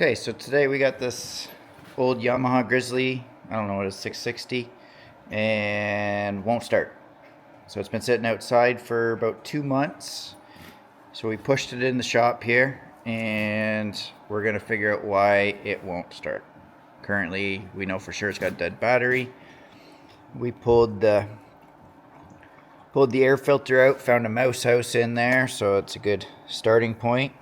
Okay, so today we got this old Yamaha Grizzly, I don't know what it is, 660, and won't start. So it's been sitting outside for about 2 months. So we pushed it in the shop here, and we're going to figure out why it won't start. Currently, we know for sure it's got a dead battery. We pulled the air filter out, found a mouse house in there, so it's a good starting point.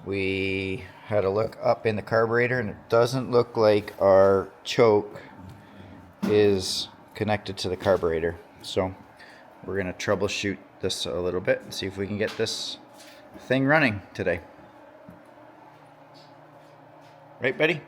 We had a look up in the carburetor, and it doesn't look like our choke is connected to the carburetor. So we're going to troubleshoot this a little bit and see if we can get this thing running today. Right, Betty?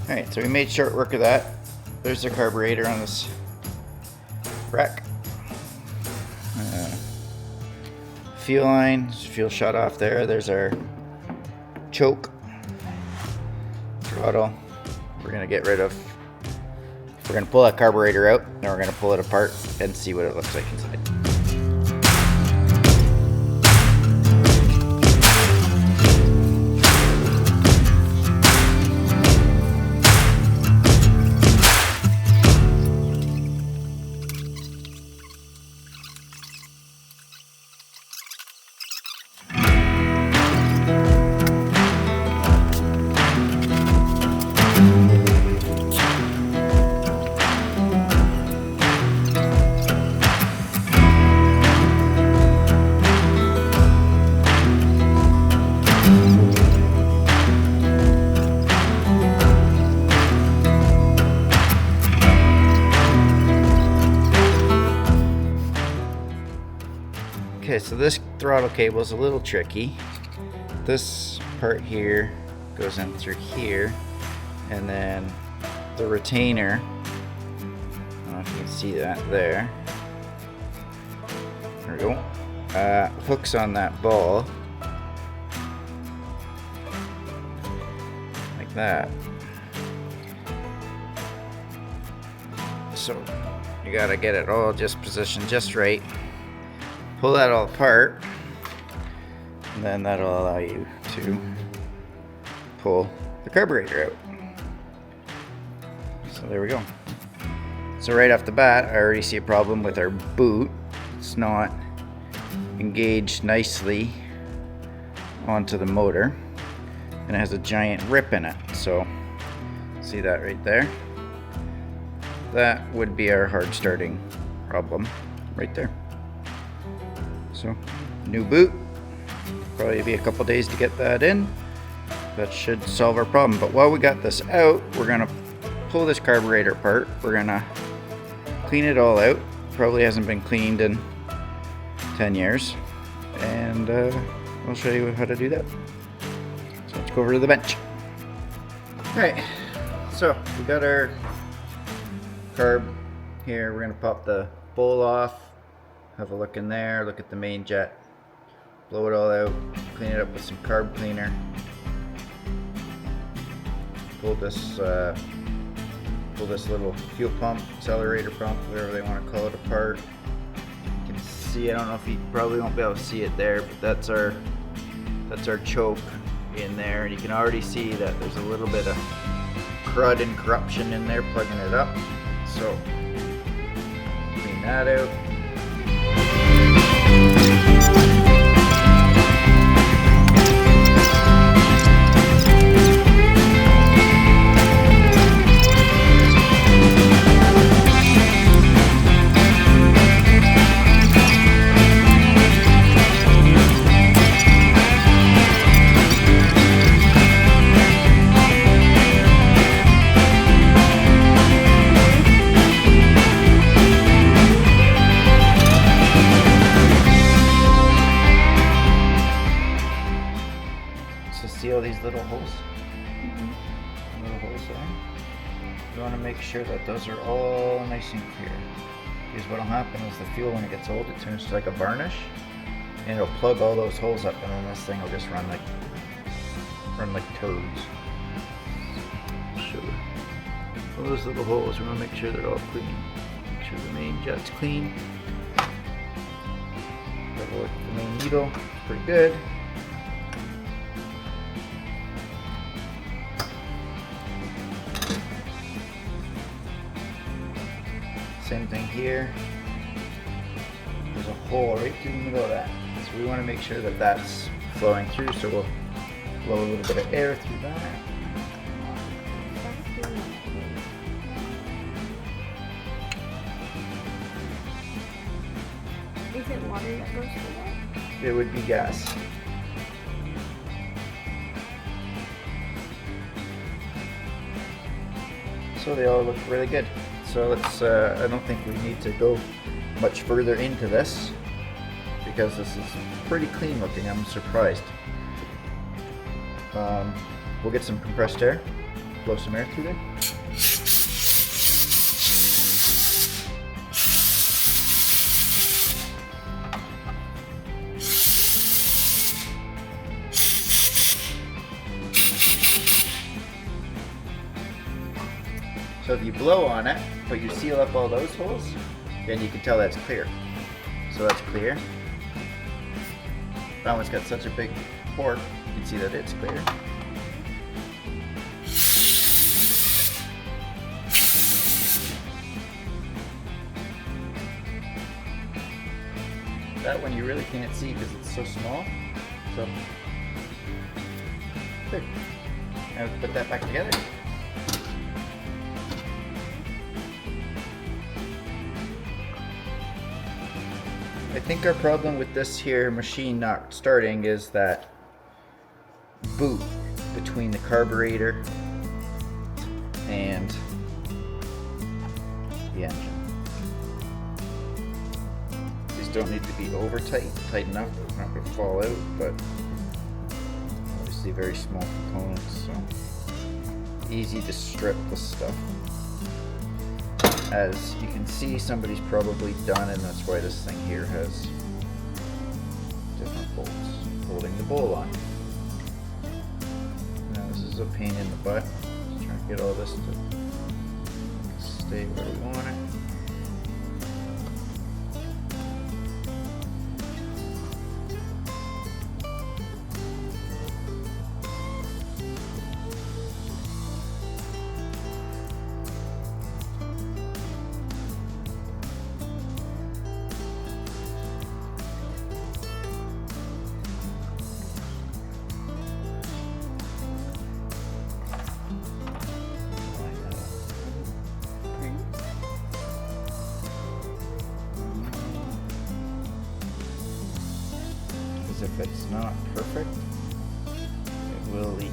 Alright, so we made short work of that. There's the carburetor on this wreck. Fuel line, fuel shut off there. There's our choke, throttle. We're going to get rid of, we're going to pull that carburetor out, and we're going to pull it apart and see what it looks like inside. Okay, so this throttle cable is a little tricky. This part here goes in through here, and then the retainer, I don't know if you can see that there. There we go. Hooks on that ball, like that. So you gotta get it all just positioned just right. Pull that all apart, and then that'll allow you to pull the carburetor out. So there we go. So right off the bat, I already see a problem with our boot. It's not engaged nicely onto the motor, and it has a giant rip in it. So see that right there? That would be our hard starting problem right there. So, new boot, probably be a couple days to get that in. That should solve our problem. But while we got this out, we're gonna pull this carburetor apart. We're gonna clean it all out. Probably hasn't been cleaned in 10 years. And I'll show you how to do that. So let's go over to the bench. Alright, so we got our carb here. We're gonna pop the bowl off. Have a look in there, look at the main jet, blow it all out, clean it up with some carb cleaner. Pull this little fuel pump, accelerator pump, whatever they want to call it, apart. You can see, I don't know if you probably won't be able to see it there, but that's our choke in there, and you can already see that there's a little bit of crud and corruption in there plugging it up. So clean that out. see all these little holes? Little holes there. You want to make sure that those are all nice and clear. Because what will happen is the fuel, when it gets old, it turns to like a varnish, and it'll plug all those holes up, and then this thing will just run like turds. Show you. All those little holes, we want to make sure they're all clean. Make sure the main jet's clean. Double look at the main needle, it's pretty good. Same thing here. There's a hole right through the middle of that. So we want to make sure that that's flowing through, so we'll blow a little bit of air through that. Is it water that goes through that? It would be gas. So they all look really good. So let's, I don't think we need to go much further into this because this is pretty clean looking. I'm surprised. We'll get some compressed air, blow some air through there. So if you blow on it, but you seal up all those holes, then you can tell that's clear. So that's clear. That one's got such a big port, you can see that it's clear. That one you really can't see because it's so small. So, there. Now put that back together. I think our problem with this here machine not starting is that boot between the carburetor and the engine. These don't need to be over tight enough, not going to fall out, but obviously very small components, so easy to strip the stuff. As you can see, somebody's probably done, and that's why this thing here has different bolts holding the bowl on. Now this is a pain in the butt. Just trying to get all this to stay where we want it. If it's not perfect, it will leak.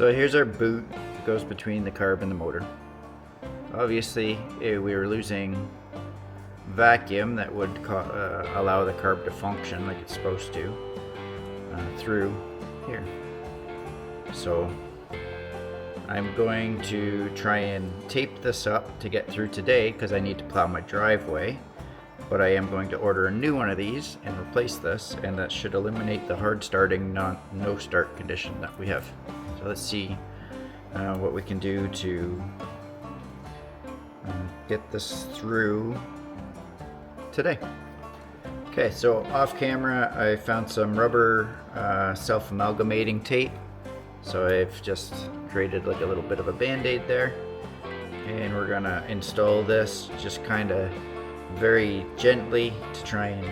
So here's our boot. It goes between the carb and the motor. Obviously, we were losing vacuum that would allow the carb to function like it's supposed to through here. So I'm going to try and tape this up to get through today because I need to plow my driveway. But I am going to order a new one of these and replace this, and that should eliminate the hard starting, no start condition that we have. So let's see what we can do to get this through today. Okay, so off camera I found some rubber self-amalgamating tape. So I've just created like a little bit of a band-aid there, and we're gonna install this just kind of very gently to try and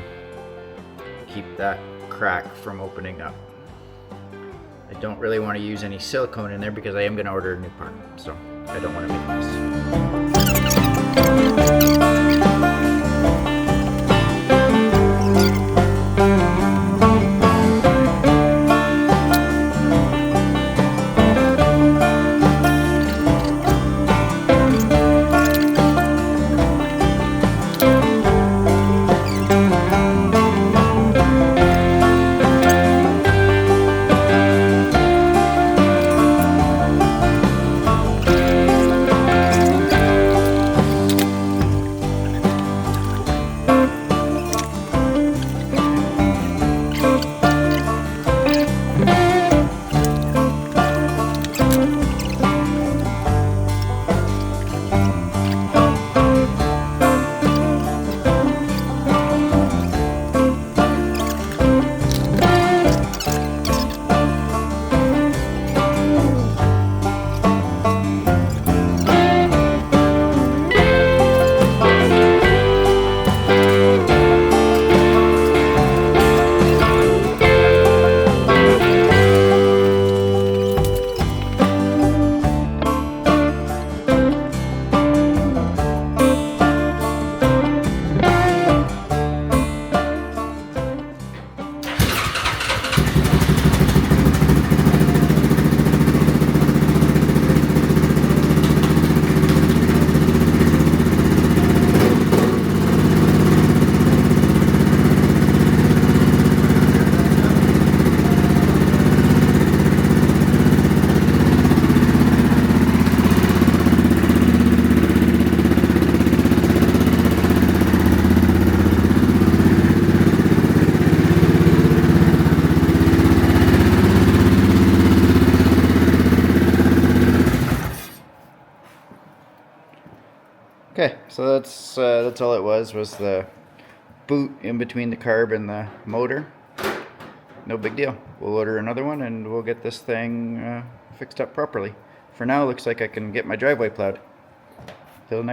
keep that crack from opening up. I don't really want to use any silicone in there because I am going to order a new part, so I don't want to make a mess. Okay, so that's all it was the boot in between the carb and the motor. No big deal. We'll order another one and we'll get this thing fixed up properly. For now, it looks like I can get my driveway plowed. Till next